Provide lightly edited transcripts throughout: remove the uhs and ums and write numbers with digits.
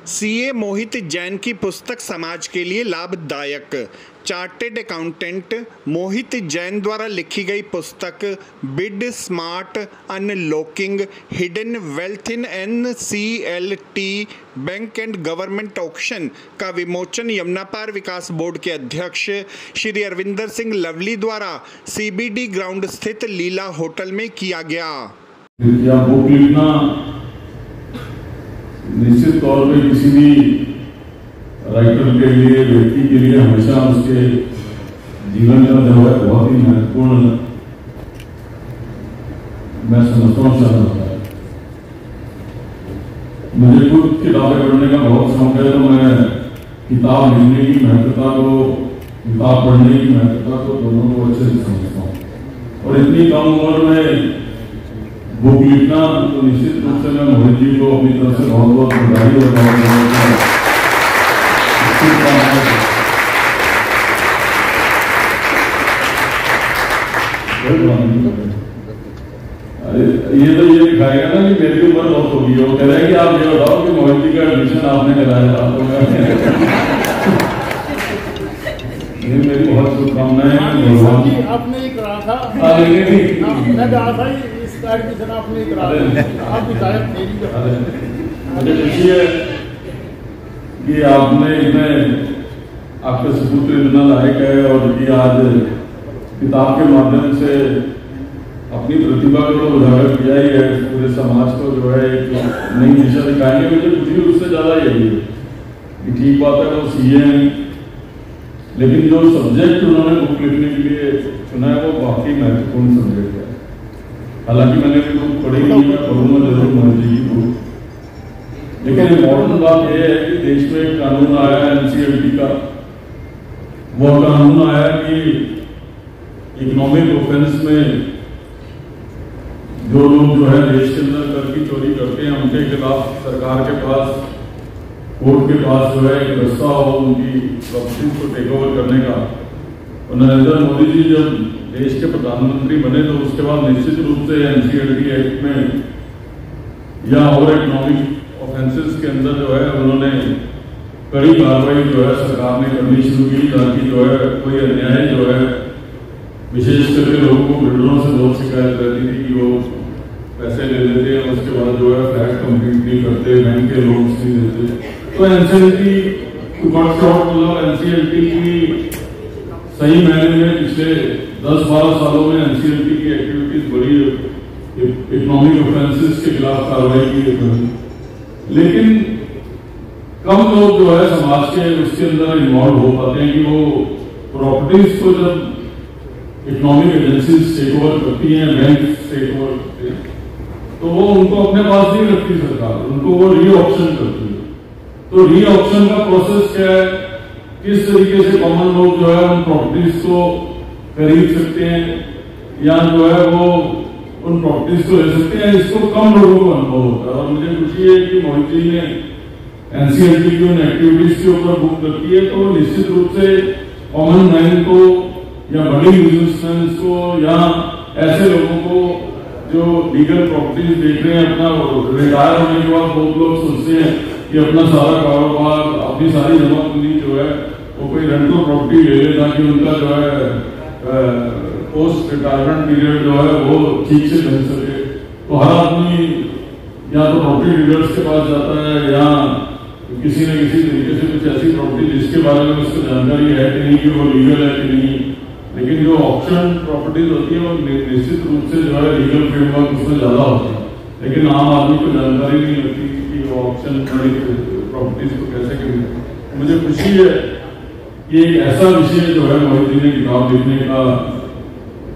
CA मोहित जैन की पुस्तक समाज के लिए लाभदायक। चार्टेड अकाउंटेंट मोहित जैन द्वारा लिखी गई पुस्तक bid smart unlocking hidden wealth in NCLT bank and government auction का विमोचन यमुना पार विकास बोर्ड के अध्यक्ष श्री अरविंदर सिंह लवली द्वारा CBD ग्राउंड स्थित लीला होटल में किया गया। निश्चित तौर पे किसी भी राइटर के लिए, व्यक्ति के लिए हमेशा उसके जीवन का जो है बहुत ही महत्वपूर्ण, मैं समझता हूँ, शब्द होता है। मुझे खुद किताबें पढ़ने का बहुत शौक है, तो मैं किताब लिखने की महत्वता को, किताब पढ़ने की महत्वता को दोनों को अच्छे से समझता हूँ। और इतनी कम उम्र में बुक लिखना, तो निश्चित रूप से मैं मोहित जी को अपनी तरफ से बहुत बहुत बधाई और ये तो ये दिखाएगा ना कि मेरी उम्र बहुत होगी। वो कह रहा है कि आप ये बताओ कि मोहित जी का एडमिशन आपने कराया था, तो मैं मेरी बहुत शुभकामनाएं। आपने ही करा था, मैं कहा था इसका एडमिशन आपने ही करा था, आप विधायक थे। मुझे खुशी है कि आपने इसमें आपका सबूत इतना लायक है और कि आज किताब के माध्यम से अपनी प्रतिभा को तो उजागर किया ही है, पूरे समाज को जो है एक नई दिशा दिखाएंगे। मुझे खुशी उससे ज्यादा यही है कि ठीक बात है वो सीए हैं, लेकिन जो सब्जेक्ट उन्होंने बुक लिखने के लिए चुना है वो काफी महत्वपूर्ण सब्जेक्ट है। हालांकि मैंने भी बुक पढ़ी नहीं, मैं पढ़ूंगा जरूर मोहित जी की बुक। लेकिन इम्पोर्टेंट बात यह है कि देश में एक कानून आया है NCLT का। वो कानून आया कि इकोनॉमिक ऑफेंस में जो लोग जो है देश के अंदर कर की चोरी करते हैं, उनके खिलाफ सरकार के पास, कोर्ट के पास जो है एक रास्ता हो उनकी प्रॉपर्टी को टेक ओवर करने का। और नरेंद्र मोदी जी जब देश के प्रधानमंत्री बने तो उसके बाद निश्चित रूप से NCLT एक्ट में या और इकोनॉमिक ऑफेंसेस के अंदर जो है उन्होंने कड़ी कार्रवाई जो है सरकार ने करनी शुरू की, ताकि जो है कोई अन्याय जो है, विशेष करके लोगों को बिल्डरों से बहुत शिकायत रहती थी कि वो पैसे ले लेते हैं, उसके बाद जो है फ्लैट कंप्लीट नहीं करते, बैंक के लोन्स नहीं देते। तो NCLT की सही मायने में पिछले 10-12 सालों में NCLT की एक्टिविटीज बड़ी इकोनॉमिक ऑफेंसेस के खिलाफ कार्रवाई की गई। लेकिन कम लोग जो है समाज के उसके अंदर इन्वॉल्व हो पाते हैं कि वो प्रॉपर्टीज को जब इकोनॉमिक एजेंसीज टेक ओवर करती हैं, बैंक टेक ओवर करते हैं, तो वो उनको अपने पास नहीं रखती सरकार, उनको वो री ऑक्शन करती है। तो री ऑक्शन का प्रोसेस क्या है, किस तरीके से कॉमन लोग जो है उन प्रॉपर्टीज को खरीद सकते हैं या जो है वो उन प्रॉपर्टीज को ले सकते हैं, इसको कम लोगों को अनुभव होता है। और मुझे खुशी है कि मोहित जी ने NCLT की उन एक्टिविटीज के ऊपर बुक करती है, तो निश्चित रूप से कॉमन मैन को या बड़ी बिजनेसमैन को या ऐसे लोगों को जो लीगल प्रॉपर्टीज देख रहे हैं, अपना रिटायर होने के बाद बहुत लोग सोचते हैं कि अपना सारा कारोबार, अपनी सारी जमा पूंजी जो है वो कोई रेंटल प्रॉपर्टी ले ले, ताकि उनका जो है पोस्ट रिटायरमेंट पीरियड जो है वो ठीक से बन सके। तो हर आदमी या तो प्रॉपर्टी डीलर्स के पास जाता है या किसी न किसी तरीके से कुछ ऐसी प्रॉपर्टी जिसके बारे में उसको जानकारी है कि नहीं, कि वो लीगल है कि नहीं। लेकिन जो ऑप्शन प्रॉपर्टीज होती है वो निश्चित रूप से जो है लीगल फ्रेमवर्क उसमें ज्यादा होता है, लेकिन आम आदमी को जानकारी नहीं होती कि वो ऑप्शन प्रॉपर्टीज को कैसे करें। मुझे खुशी है कि एक ऐसा विषय जो है मोहित जी ने किताब लिखने का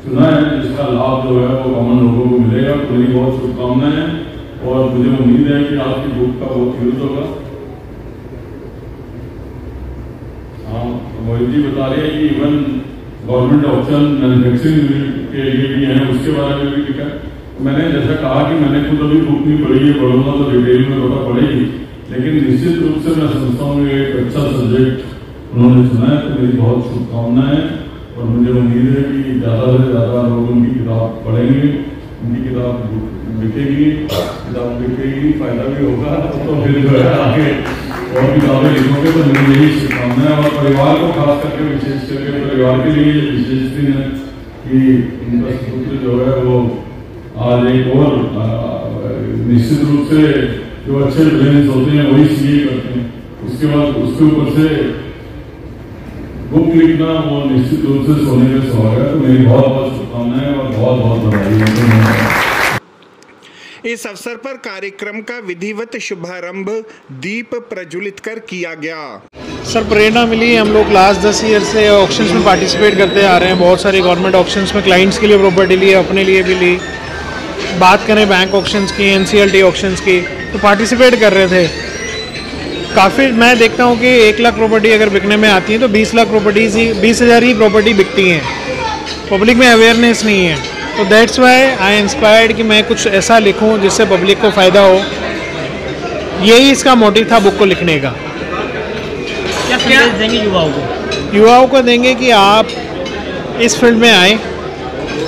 चुना है, जिसका लाभ जो है वो कॉमन लोगों को मिलेगा। तो मेरी बहुत शुभकामनाएं हैं और मुझे उम्मीद है कि आपकी बुक का बहुत यूज होगा। हाँ, मोहित जी बता रहे हैं कि इवन गवर्नमेंट ऑप्शन मैन्युफैक्चरिंग के लिए भी है, उसके बारे में भी लिखा है। मैंने जैसा कहा कि मैंने खुद अभी बुक नहीं पढ़ी है, पढ़ूंगा तो डिटेल में पता पड़ेगी, लेकिन निश्चित रूप से मैं समझता हूँ एक अच्छा सब्जेक्ट उन्होंने चुना है। तो मेरी बहुत शुभकामनाएं और मुझे उम्मीद है कि ज्यादा से ज्यादा लोग उनकी किताब पढ़ेंगे, उनकी किताब लिखेगी, किताब लिखेगी, फायदा भी होगा, तो फिर जो है आगे और किताबें लिखोगे तो मेरी यही शुभकामना है। और परिवार को खास करके विशेष करके परिवार के लिए विशेष दिन है कि उनका सुपुत्र जो है वो आज एक और निश्चित रूप से जो अच्छे ब्रेन्स होते हैं वही सीए करते हैं, उसके बाद उसके ऊपर से बुक लिखना वो निश्चित रूप से सोने में सुहागा है। तो मेरी बहुत बहुत शुभकामनाएं और बहुत बहुत बधाई। इस अवसर पर कार्यक्रम का विधिवत शुभारंभ दीप प्रज्वलित कर किया गया। सर प्रेरणा मिली, हम लोग लास्ट 10 ईयर से ऑक्शंस में पार्टिसिपेट करते आ रहे हैं। बहुत सारे गवर्नमेंट ऑक्शंस में क्लाइंट्स के लिए प्रॉपर्टी ली, अपने लिए भी ली। बात करें बैंक ऑक्शंस की, एनसीएलटी ऑक्शंस की, तो पार्टिसिपेट कर रहे थे काफ़ी। मैं देखता हूँ कि 1 लाख प्रॉपर्टी अगर बिकने में आती है तो 20 लाख प्रॉपर्टीज़ ही 20,000 ही प्रॉपर्टी बिकती हैं। पब्लिक में अवेयरनेस नहीं है, तो दैट्स वाई आई इंस्पायर्ड कि मैं कुछ ऐसा लिखूं जिससे पब्लिक को फ़ायदा हो। यही इसका मोटिव था बुक को लिखने का। क्या संदेश देंगे युवाओं को? युवाओं को देंगे कि आप इस फील्ड में आए।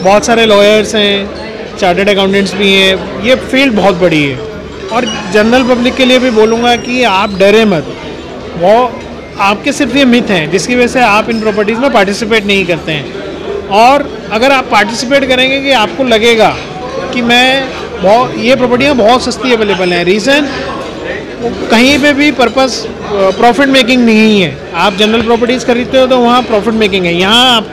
बहुत सारे लॉयर्स हैं, चार्टर्ड अकाउंटेंट्स भी हैं, ये फील्ड बहुत बड़ी है। और जनरल पब्लिक के लिए भी बोलूँगा कि आप डरे मत, वो आपके सिर्फ ये मिथ हैं जिसकी वजह से आप इन प्रॉपर्टीज़ में पार्टिसिपेट नहीं करते हैं। और अगर आप पार्टिसिपेट करेंगे कि आपको लगेगा कि ये प्रॉपर्टियाँ बहुत सस्ती अवेलेबल हैं। रीज़न कहीं पे भी पर्पस प्रॉफिट मेकिंग नहीं है। आप जनरल प्रॉपर्टीज़ खरीदते हो तो वहाँ प्रॉफिट मेकिंग है, यहाँ आप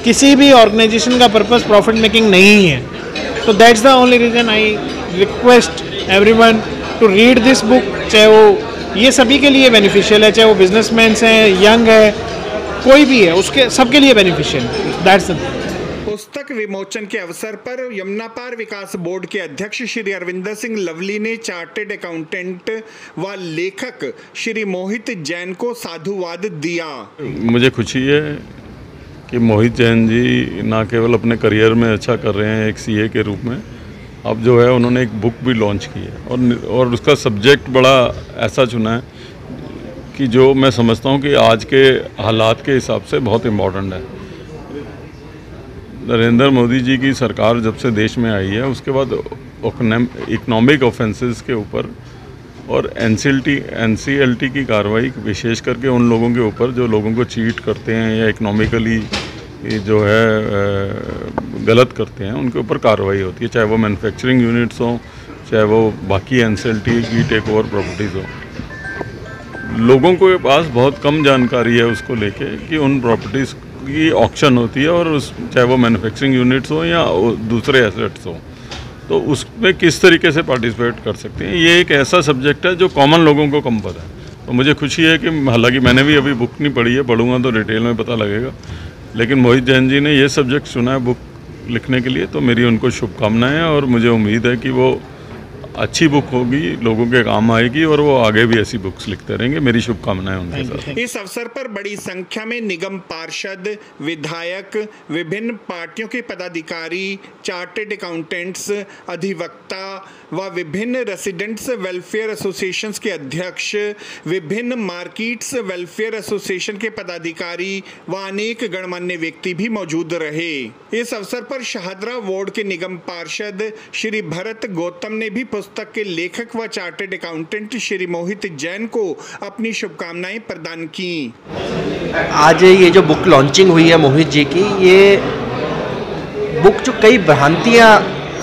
किसी भी ऑर्गेनाइजेशन का पर्पस प्रॉफिट मेकिंग नहीं है। तो that's the only reason I request everyone to read this book. चाहे वो ये सभी के लिए बेनिफिशियल है, चाहे वो बिजनेसमैन हैं, यंग है, कोई भी है, उसके सबके लिए बेनिफिशियल। दैट्स पुस्तक विमोचन के अवसर पर यमुना पार विकास बोर्ड के अध्यक्ष श्री अरविंदर सिंह लवली ने चार्टेड अकाउंटेंट व लेखक श्री मोहित जैन को साधुवाद दिया। मुझे खुशी है कि मोहित जैन जी ना केवल अपने करियर में अच्छा कर रहे हैं एक सीए के रूप में, अब जो है उन्होंने एक बुक भी लॉन्च की है और उसका सब्जेक्ट बड़ा ऐसा चुना है कि जो मैं समझता हूँ कि आज के हालात के हिसाब से बहुत इम्पोर्टेंट है। नरेंद्र मोदी जी की सरकार जब से देश में आई है उसके बाद इकोनॉमिक ऑफेंसेस के ऊपर और एनसीएलटी की कार्रवाई विशेष करके उन लोगों के ऊपर जो लोगों को चीट करते हैं या इकोनॉमिकली जो है गलत करते हैं, उनके ऊपर कार्रवाई होती है, चाहे वो मैन्युफैक्चरिंग यूनिट्स हों, चाहे वो बाकी एनसीएलटी की टेक ओवर प्रॉपर्टीज़ हों। लोगों के पास बहुत कम जानकारी है उसको लेके कि उन प्रॉपर्टीज़ की ऑक्शन होती है और चाहे वो मैन्युफैक्चरिंग यूनिट्स हो या दूसरे एसेट्स हो, तो उसमें किस तरीके से पार्टिसिपेट कर सकते हैं। ये एक ऐसा सब्जेक्ट है जो कॉमन लोगों को कम पता है। तो मुझे खुशी है कि हालांकि मैंने भी अभी बुक नहीं पढ़ी है, पढ़ूंगा तो डिटेल में पता लगेगा, लेकिन मोहित जैन जी ने ये सब्जेक्ट चुना है बुक लिखने के लिए, तो मेरी उनको शुभकामनाएं और मुझे उम्मीद है कि वो अच्छी बुक होगी, लोगों के काम आएगी और वो आगे भी ऐसी बुक्स लिखते रहेंगे। मेरी शुभकामनाएं उनके साथ। इस अवसर पर बड़ी संख्या में निगम पार्षद, विधायक, विभिन्न पार्टियों के पदाधिकारी, चार्टेड अकाउंटेंट्स, अधिवक्ता व विभिन्न रेसिडेंट्स वेलफेयर एसोसिएशंस के अध्यक्ष, विभिन्न मार्केट्स वेलफेयर एसोसिएशन के पदाधिकारी व अनेक गणमान्य व्यक्ति भी मौजूद रहे। इस अवसर पर शाहदरा वार्ड के निगम पार्षद श्री भरत गौतम ने भी पुस्तक के लेखक व चार्टेड अकाउंटेंट श्री मोहित जैन को अपनी शुभकामनाएं प्रदान की। आज ये जो बुक लॉन्चिंग हुई है मोहित जी की, ये बुक जो कई भ्रांतियाँ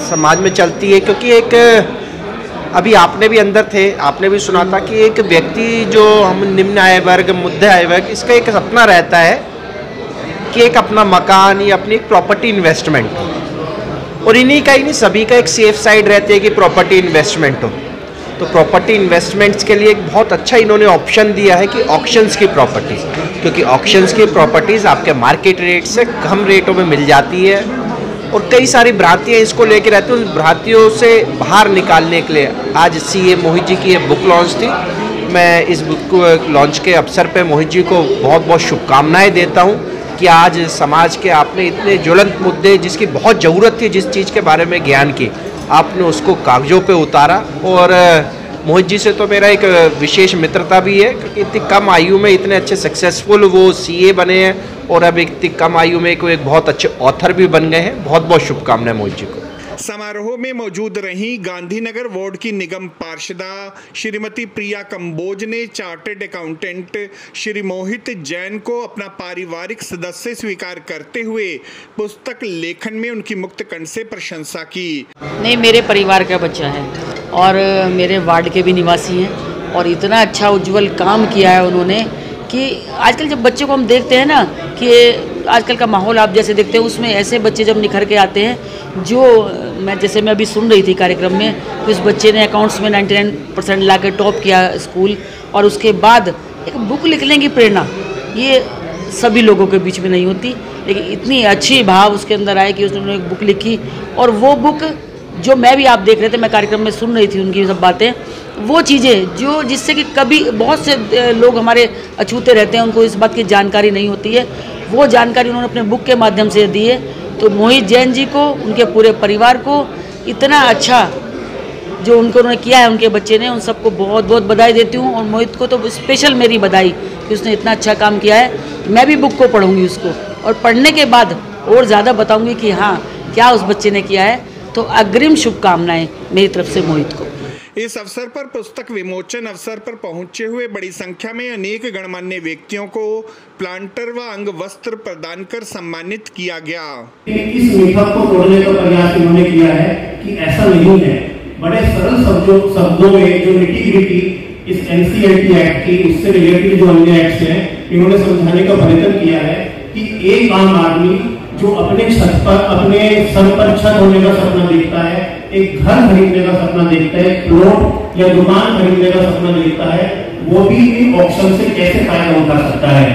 समाज में चलती है, क्योंकि एक अभी आपने भी अंदर थे, आपने भी सुना था कि एक व्यक्ति जो हम निम्न आय वर्ग, मध्य आय वर्ग, इसका एक सपना रहता है कि एक अपना मकान या अपनी एक प्रॉपर्टी इन्वेस्टमेंट हो, और इन्हीं का ही नहीं सभी का एक सेफ साइड रहती है कि प्रॉपर्टी इन्वेस्टमेंट हो। तो प्रॉपर्टी इन्वेस्टमेंट्स के लिए एक बहुत अच्छा इन्होंने ऑप्शन दिया है कि ऑक्शंस की प्रॉपर्टीज़, क्योंकि ऑक्शंस की प्रॉपर्टीज़ आपके मार्केट रेट से कम रेटों में मिल जाती है और कई सारी भ्रांतियाँ इसको लेके रहती हैं। उन भ्रांतियों से बाहर निकालने के लिए आज सीए मोहित जी की ये बुक लॉन्च थी। मैं इस बुक को लॉन्च के अवसर पे मोहित जी को बहुत बहुत शुभकामनाएं देता हूँ कि आज समाज के आपने इतने ज्वलंत मुद्दे जिसकी बहुत ज़रूरत थी, जिस चीज़ के बारे में ज्ञान की, आपने उसको कागज़ों पे उतारा। और मोहित जी से तो मेरा एक विशेष मित्रता भी है, क्योंकि इतनी कम आयु में इतने अच्छे सक्सेसफुल वो सीए बने हैं और अब इतनी कम आयु में कोई एक बहुत अच्छे ऑथर भी बन गए हैं। बहुत बहुत शुभकामनाएं मोहित जी को। समारोह में मौजूद रहीं गांधीनगर वार्ड की निगम पार्षदा श्रीमती प्रिया कंबोज ने चार्टर्ड अकाउंटेंट श्री मोहित जैन को अपना पारिवारिक सदस्य स्वीकार करते हुए पुस्तक लेखन में उनकी मुक्त कंठ से प्रशंसा की। नहीं, मेरे परिवार का बच्चा है और मेरे वार्ड के भी निवासी हैं और इतना अच्छा उज्जवल काम किया है उन्होंने कि आजकल जब बच्चे को हम देखते हैं ना कि आजकल का माहौल आप जैसे देखते हैं उसमें ऐसे बच्चे जब निखर के आते हैं जो मैं अभी सुन रही थी कार्यक्रम में कि उस बच्चे ने अकाउंट्स में 99% ला के टॉप किया स्कूल और उसके बाद एक बुक लिखने की प्रेरणा ये सभी लोगों के बीच में नहीं होती, लेकिन इतनी अच्छी भाव उसके अंदर आए कि उसने एक बुक लिखी और वो बुक जो मैं भी आप देख रहे थे, मैं कार्यक्रम में सुन रही थी उनकी सब बातें, वो चीज़ें जो जिससे कि कभी बहुत से लोग हमारे अछूते रहते हैं, उनको इस बात की जानकारी नहीं होती है, वो जानकारी उन्होंने अपने बुक के माध्यम से दी है। तो मोहित जैन जी को, उनके पूरे परिवार को इतना अच्छा जो उन्होंने किया है उनके बच्चे ने, उन सबको बहुत बहुत बधाई देती हूँ। और मोहित को तो स्पेशल मेरी बधाई कि उसने इतना अच्छा काम किया है। मैं भी बुक को पढ़ूंगी उसको और पढ़ने के बाद और ज़्यादा बताऊंगी कि हाँ क्या उस बच्चे ने किया है। तो अग्रिम शुभकामनाएं मेरी तरफ से मोहित को। इस अवसर पर पुस्तक विमोचन अवसर पर पहुंचे हुए बड़ी संख्या में अनेक गणमान्य व्यक्तियों को प्लांटर व अंग वस्त्र प्रदान कर सम्मानित किया गया। इस मिथक को तोड़ने का प्रयास इन्होंने किया है कि ऐसा नहीं है। बड़े सरल शब्दों में जो निटी-ग्रिटी इस NCLT एक्ट की उससे रिलेटेड जो अन्य एक्ट्स हैं इन्होंने समझाने का प्रयत्न किया है कि एक आम आदमी जो अपने छत पर अपने सर पर छत होने का सपना देखता है, एक घर खरीदने का सपना देखता है, प्लॉट या दुकान खरीदने का सपना देखता है, वो भी इन ऑप्शन से कैसे फायदा उठा सकता है।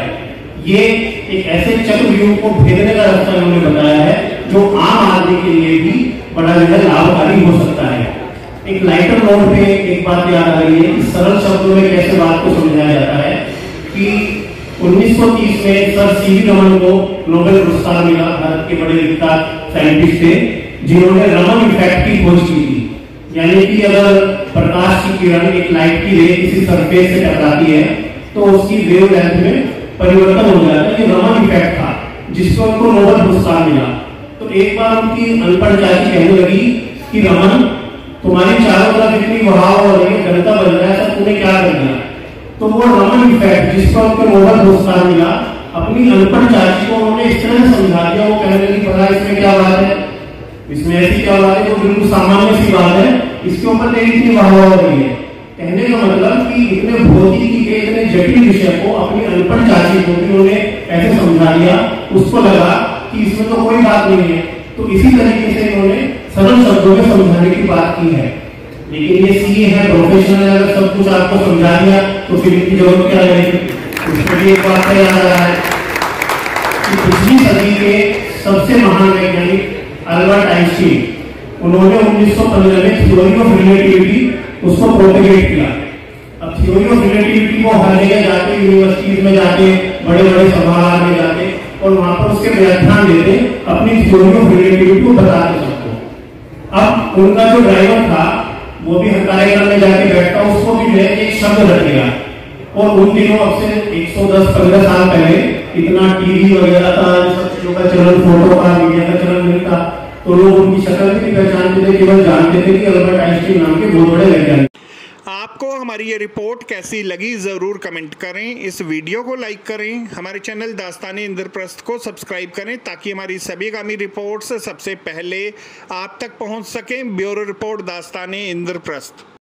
ये एक ऐसे चक्रव्यूह को भेदने का रास्ता इन्होंने बताया है जो आम आदमी के लिए भी बड़ा लाभकारी हो सकता है। एक लाइटर नोट पे एक बात याद आ रही है कि सरल शब्दों में कैसे बात को समझाया जाता है कि 1930 में सर सीवी रमन को नोबेल पुरस्कार मिला। भारत के बड़े विख्यात साइंटिस्ट थे जिन्होंने रमन इफेक्ट की खोज की थी। यानी कि अगर प्रकाश की किरण एक लाइट की रे किसी सरफेस से टकराती है तो उसकी वेवलेंथ में परिवर्तन हो जाता है। ये रमन इफेक्ट था जिसको उनको नोबेल पुरस्कार मिला। तो एक बार उनकी अनपढ़ चाची कहने लगी कि रमन, तुम्हारी चारों तरफ इतनी बहाव हो रही है, गलता बन रहा है, सब तूने क्या कर दिया? तो वो रमन इफेक्ट जिस पर उनको नोबेल पुरस्कार मिला, अपनी अनपढ़ चाची को उन्होंने इस तरह समझा दिया। वो कहने लगी पता इसमें क्या बात है, इसमें ऐसी क्या बात है, वो बिल्कुल सामान्य सी बात है, इसके ऊपर तेरी इतनी वाह हो रही है। कहने का मतलब कि इतने भौतिकी के इतने जटिल विषय को अपनी अनपढ़ चाची को उन्होंने ऐसे समझा दिया, उसको लगा कि इसमें तो कोई बात नहीं है। तो इसी तरीके से इन्होंने सरल शब्दों में समझाने की बात की है। लेकिन ये सीए है, प्रोफेशनल, अगर सब कुछ आपको समझा दिया तो फिर इनकी जरूरत क्या रहेगी। उसके लिए एक बात याद आ रहा है कि पिछली सदी के सबसे महान वैज्ञानिक अल्बर्ट आइंस्टीन, उन्होंने 1915 में थ्योरी ऑफ रिलेटिविटी उसको प्रोपेगेट किया। अब थ्योरी ऑफ रिलेटिविटी को हर जगह जाते, यूनिवर्सिटीज में जाते, बड़े बड़े सभागार में जाते और वहां पर उसके व्याख्यान देते, अपनी थ्योरी ऑफ रिलेटिविटी को बताते सबको। अब उनका जो ड्राइवर था वो भी हर कार्यक्रम में जाके बैठता, उसको भी एक शब्द रख दिया। और उन दिनों अब से 110-15 साल पहले इतना टीवी वगैरह था, सब चीजों का चलन, फोटो का, मीडिया का चलन नहीं था, तो लोग उनकी शक्ल भी नहीं पहचानते थे, केवल जानते थे कि अल्बर्ट आइंस्टीन नाम के बहुत बड़े वैज्ञानिक। आपको हमारी ये रिपोर्ट कैसी लगी ज़रूर कमेंट करें। इस वीडियो को लाइक करें, हमारे चैनल दास्ताने इंद्रप्रस्थ को सब्सक्राइब करें ताकि हमारी सभी आगामी रिपोर्ट्स सबसे पहले आप तक पहुंच सकें। Bureau report Dastane Indraprastha.